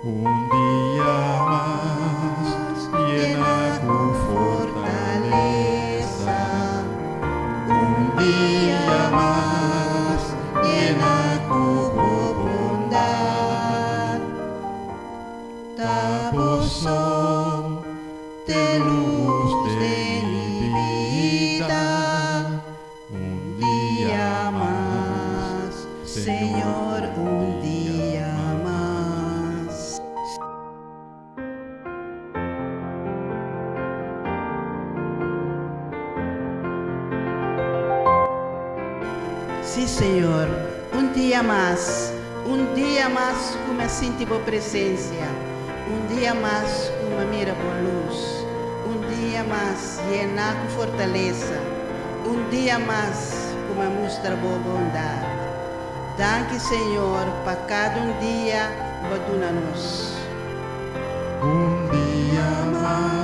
Un día más llena tu fortaleza. Un día más llena tu bondad. Taposo de luz de mi vida. Un día más, Señor, un día más. Sí, Senhor, um dia mais como assim tipo presença, um dia mais como mira por luz, um dia mais llenar com fortaleza, um dia mais como mostra boa bondade. Danke, Senhor, para cada dia, baduna-nos. Un día más